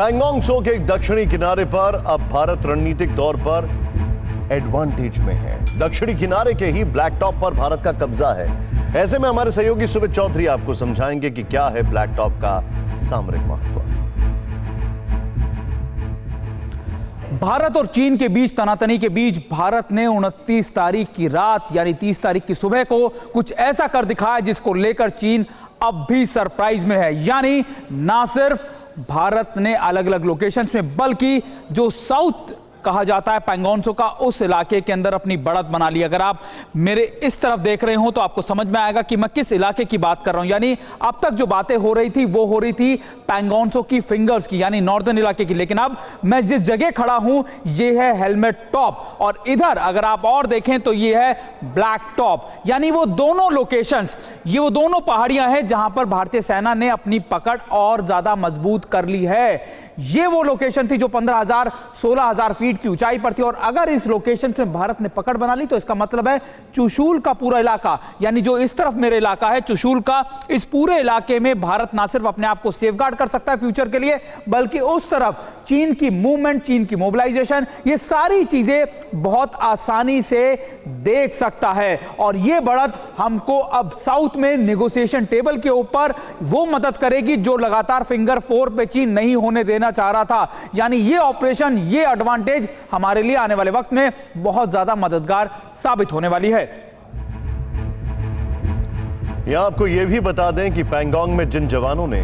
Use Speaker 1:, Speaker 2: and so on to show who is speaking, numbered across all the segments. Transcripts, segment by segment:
Speaker 1: पैंगोंग त्सो के दक्षिणी किनारे पर अब भारत रणनीतिक तौर पर एडवांटेज में है। दक्षिणी किनारे के ही ब्लैक टॉप पर भारत का कब्जा है। ऐसे में हमारे सहयोगी सुमित चौधरी आपको समझाएंगे कि क्या है ब्लैक टॉप का सामरिक महत्व।
Speaker 2: भारत और चीन के बीच तनातनी के बीच भारत ने 29 तारीख की रात यानी 30 तारीख की सुबह को कुछ ऐसा कर दिखाया जिसको लेकर चीन अब भी सरप्राइज में है। यानी ना सिर्फ भारत ने अलग अलग लोकेशंस में बल्कि जो साउथ कहा जाता है पैंगोंग त्सो का उस इलाके के अंदर अपनी बढ़त बना ली। अगर आप मेरे इस तरफ देख रहे हो तो आपको समझ में आएगा कि मैं किस इलाके की बात कर रहा हूं। यानी अब तक जो बातें हो रही थी वो हो रही थी पैंगोंग त्सो की फिंगर्स की यानी नॉर्दर्न इलाके की, लेकिन अब मैं जिस जगह खड़ा हूं ये है हेलमेट टॉप और इधर अगर आप और देखें तो ये है ब्लैक टॉप। यानी वो दोनों लोकेशंस, ये वो दोनों पहाड़ियां हैं जहां पर भारतीय सेना ने अपनी पकड़ और ज्यादा मजबूत कर ली है। ये वो लोकेशन थी जो 15,000 16,000 फीट की ऊंचाई पर थी और अगर इस लोकेशन में भारत ने पकड़ बना ली तो इसका मतलब है चुशूल का पूरा इलाका, यानी जो इस तरफ मेरे इलाका है चुशूल का, इस पूरे इलाके में भारत ना सिर्फ अपने आप को सेफगार्ड कर सकता है फ्यूचर के लिए बल्कि उस तरफ चीन की मूवमेंट, चीन की मोबिलाइजेशन, ये सारी चीजें बहुत आसानी से देख सकता है। और ये बढ़त हमको अब साउथ में नेगोशिएशन टेबल के ऊपर वो मदद करेगी जो लगातार फिंगर 4 पे चीन नहीं होने देना चाह रहा था। यानी ये ऑपरेशन, ये एडवांटेज हमारे लिए आने वाले वक्त में बहुत ज्यादा मददगार साबित होने वाली है।
Speaker 1: यहां आपको यह भी बता दें कि पैंगोंग में जिन जवानों ने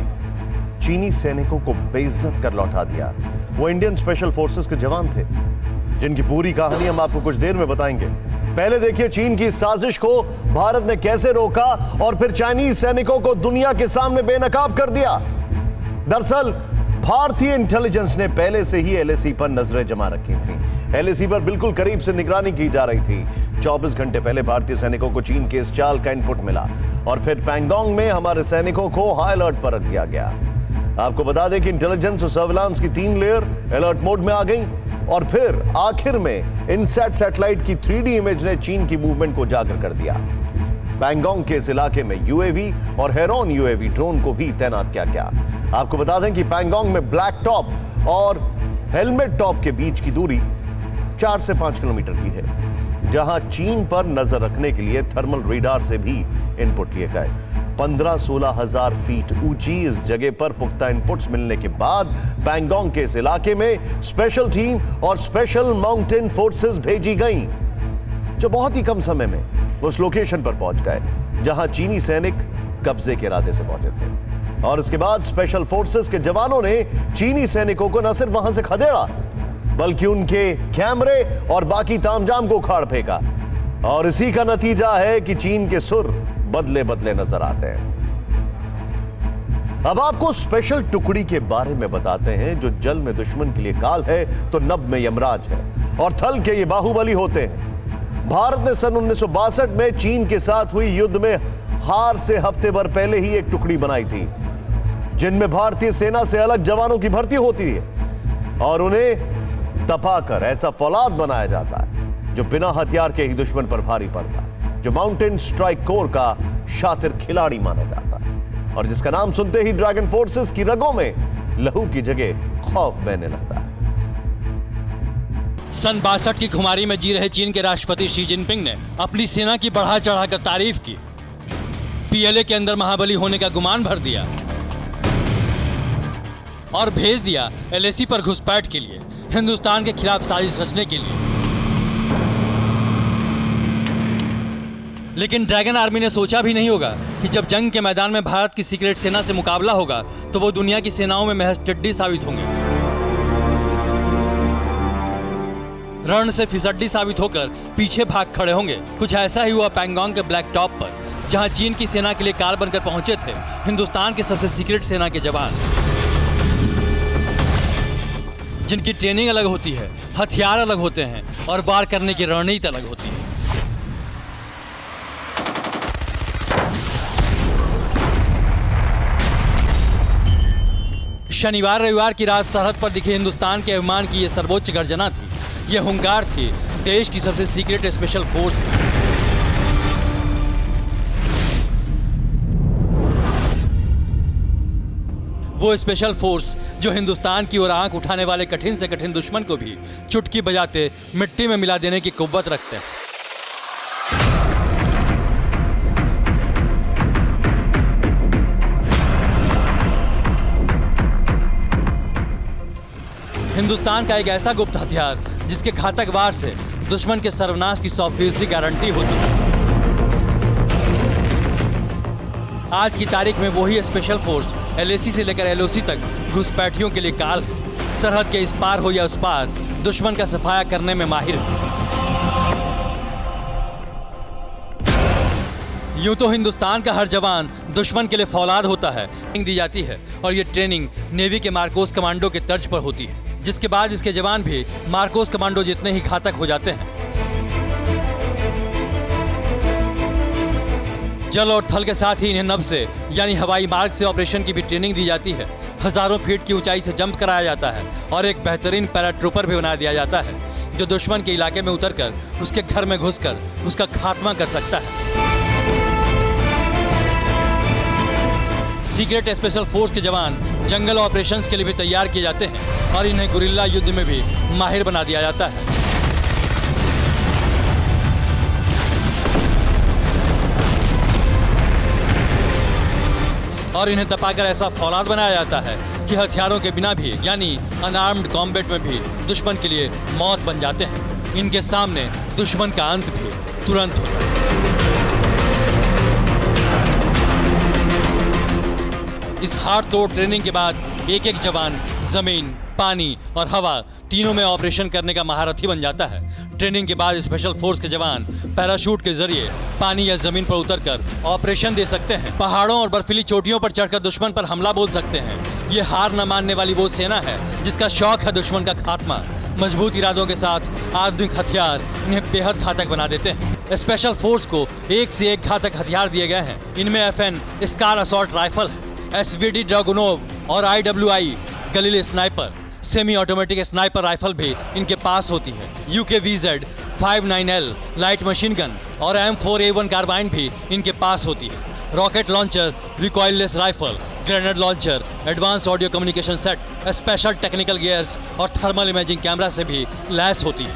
Speaker 1: चीनी सैनिकों को बेइज्जत कर लौटा दिया वो इंडियन स्पेशल फोर्सेस के जवान थे, जिनकी पूरी कहानी हम आपको कुछ देर में बताएंगे। पहले देखिए चीन की साजिश को भारत ने कैसे रोका और फिर चाइनीज सैनिकों को दुनिया के सामने बेनकाब कर दिया। दरअसल भारतीय इंटेलिजेंस ने पहले से ही एलएसी पर नजरें जमा रखी थी। एलएसी पर बिल्कुल करीब से निगरानी की जा रही थी। 24 घंटे पहले भारतीय सैनिकों को चीन के इस चाल का इनपुट मिला और फिर पैंगोंग में हमारे सैनिकों को हाई अलर्ट पर रख दिया गया। आपको बता दें कि इंटेलिजेंस और सर्विलांस की 3 लेयर अलर्ट मोड में आ गई और फिर आखिर में इनसैट सैटेलाइट की 3D इमेज ने चीन की मूवमेंट को उजागर कर दिया। पैंगोंग के इस इलाके में यूएवी और हेरोन यूएवी ड्रोन को भी तैनात किया गया। आपको बता दें कि पैंगोंग में ब्लैक टॉप और हेलमेट टॉप के बीच की दूरी 4 से 5 किलोमीटर की है, जहां चीन पर नजर रखने के लिए थर्मल रेडार से भी इनपुट लिए गए। 15-16 हजार फीट ऊंची इस जगह पर पुख्ता इनपुट्स मिलने के बाद पैंगोंग के इस इलाके में स्पेशल टीम और स्पेशल माउंटेन फोर्सेस भेजी गई, जो बहुत ही कम समय में उस लोकेशन पर पहुंच गए जहां चीनी सैनिक कब्जे के इरादे से पहुंचे थे। और इसके बाद स्पेशल फोर्सेस के जवानों ने चीनी सैनिकों को न सिर्फ वहां से खदेड़ा बल्कि उनके कैमरे और बाकी तामझाम को उखाड़ फेंका। और इसी का नतीजा है कि चीन के सुर बदले बदले नजर आते हैं। अब आपको स्पेशल टुकड़ी के बारे में बताते हैं जो जल में दुश्मन के लिए काल है तो नभ में यमराज है और थल के ये बाहुबली होते हैं। भारत ने सन 1962 में चीन के साथ हुई युद्ध में हार से हफ्ते भर पहले ही एक टुकड़ी बनाई थी, जिनमें भारतीय सेना से अलग जवानों की भर्ती होती है और उन्हें तपाकर ऐसा फौलाद बनाया जाता है जो बिना हथियार के ही दुश्मन पर भारी पड़ता है, जो माउंटेन स्ट्राइक कोर का शातिर खिलाड़ी माना जाता है और जिसका नाम सुनते ही ड्रैगन फोर्सेस की रगों में लहू की जगह खौफ बहने लगता है।
Speaker 3: सन 62 की खुमारी में जी रहे चीन के राष्ट्रपति शी जिनपिंग ने अपनी सेना की बढ़ा चढ़ाकर तारीफ की, पीएलए के अंदर महाबली होने का गुमान भर दिया और भेज दिया एलएसी पर घुसपैठ के लिए, हिंदुस्तान के खिलाफ साजिश रचने के लिए। लेकिन ड्रैगन आर्मी ने सोचा भी नहीं होगा कि जब जंग के मैदान में भारत की सीक्रेट सेना से मुकाबला होगा तो वो दुनिया की सेनाओं में महज टिड्डी साबित होंगे, रण से फिसड्डी साबित होकर पीछे भाग खड़े होंगे। कुछ ऐसा ही हुआ पैंगोंग के ब्लैक टॉप पर, जहां चीन की सेना के लिए काल बनकर पहुंचे थे हिंदुस्तान के सबसे सीक्रेट सेना के जवान, जिनकी ट्रेनिंग अलग होती है, हथियार अलग होते हैं और वार करने की रणनीति अलग होती है। शनिवार रविवार की रात सरहद पर दिखे हिंदुस्तान के अभिमान की यह सर्वोच्च गर्जना थी, यह हुंकार थी देश की सबसे सीक्रेट स्पेशल फोर्स की। वो स्पेशल फोर्स जो हिंदुस्तान की ओर आंख उठाने वाले कठिन से कठिन दुश्मन को भी चुटकी बजाते मिट्टी में मिला देने की कुव्वत रखते हैं। हिंदुस्तान का एक ऐसा गुप्त हथियार जिसके घातक वार से दुश्मन के सर्वनाश की 100% गारंटी होती है। आज की तारीख में वही स्पेशल फोर्स LAC से लेकर LOC तक घुसपैठियों के लिए काल है। सरहद के इस पार हो या उस पार दुश्मन का सफाया करने में माहिर है। यूं तो हिंदुस्तान का हर जवान दुश्मन के लिए फौलाद होता है, ट्रेनिंग दी जाती है और ये ट्रेनिंग नेवी के मार्कोस कमांडो के तर्ज पर होती है, जिसके बाद इसके जवान भी मार्कोस कमांडो जितने ही घातक हो जाते हैं। जल और थल के साथ ही इन्हें नभ से यानी हवाई मार्ग से ऑपरेशन की भी ट्रेनिंग दी जाती है। हजारों फीट की ऊंचाई से जंप कराया जाता है और एक बेहतरीन पैराट्रूपर भी बना दिया जाता है जो दुश्मन के इलाके में उतरकर उसके घर में घुसकर उसका खात्मा कर सकता है। सीक्रेट स्पेशल फोर्स के जवान जंगल ऑपरेशंस के लिए भी तैयार किए जाते हैं और इन्हें गुरिल्ला युद्ध में भी माहिर बना दिया जाता है। और इन्हें तपाकर ऐसा फौलाद बनाया जाता है कि हथियारों के बिना भी यानी अनआर्म्ड कॉम्बैट में भी दुश्मन के लिए मौत बन जाते हैं। इनके सामने दुश्मन का अंत भी तुरंत होता है। इस हाड़ तोड़ ट्रेनिंग के बाद एक एक जवान जमीन, पानी और हवा तीनों में ऑपरेशन करने का महारथी बन जाता है। ट्रेनिंग के बाद स्पेशल फोर्स के जवान पैराशूट के जरिए पानी या जमीन पर उतरकर ऑपरेशन दे सकते हैं। पहाड़ों और बर्फीली चोटियों पर चढ़कर दुश्मन पर हमला बोल सकते हैं। ये हार न मानने वाली वो सेना है जिसका शौक है दुश्मन का खात्मा। मजबूत इरादों के साथ आधुनिक हथियार इन्हें बेहद घातक बना देते हैं। स्पेशल फोर्स को एक से एक घातक हथियार दिए गए हैं। इनमें FN स्कार असॉल्ट राइफल है, SVD ड्रैगुनोव और IWI Galil sniper semi automatic sniper rifle भी इनके पास होती है। UKVZ 59L light machine gun और M4A1 कार्बाइन भी इनके पास होती है। Rocket launcher, recoilless rifle, grenade launcher, advance audio communication set, special technical gears और थर्मल इमेजिंग कैमरा से भी लैस होती है।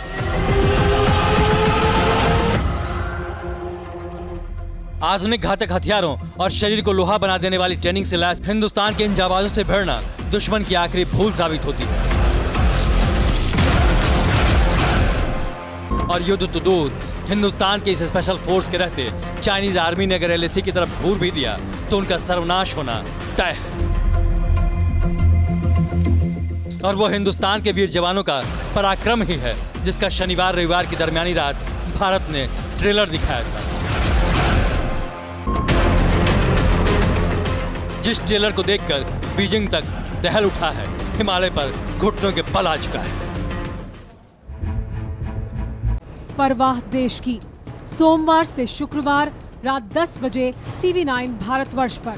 Speaker 3: आधुनिक घातक हथियारों और शरीर को लोहा बना देने वाली ट्रेनिंग से लैस हिंदुस्तान के इन जाबाजों से भिड़ना दुश्मन की आखिरी भूल साबित होती है। और युद्ध तो दूर, हिंदुस्तान के इस स्पेशल फोर्स के रहते चाइनीज आर्मी ने अगर LAC की तरफ घूर भी दिया तो उनका सर्वनाश होना तय है। और वो हिंदुस्तान के वीर जवानों का पराक्रम ही है जिसका शनिवार रविवार की दरमियानी रात भारत ने ट्रेलर दिखाया था। जिस ट्रेलर को देखकर बीजिंग तक दहल उठा है, हिमालय पर घुटनों के बल आ चुका है।
Speaker 4: परवाह देश की, सोमवार से शुक्रवार रात 10 बजे TV9 भारतवर्ष पर।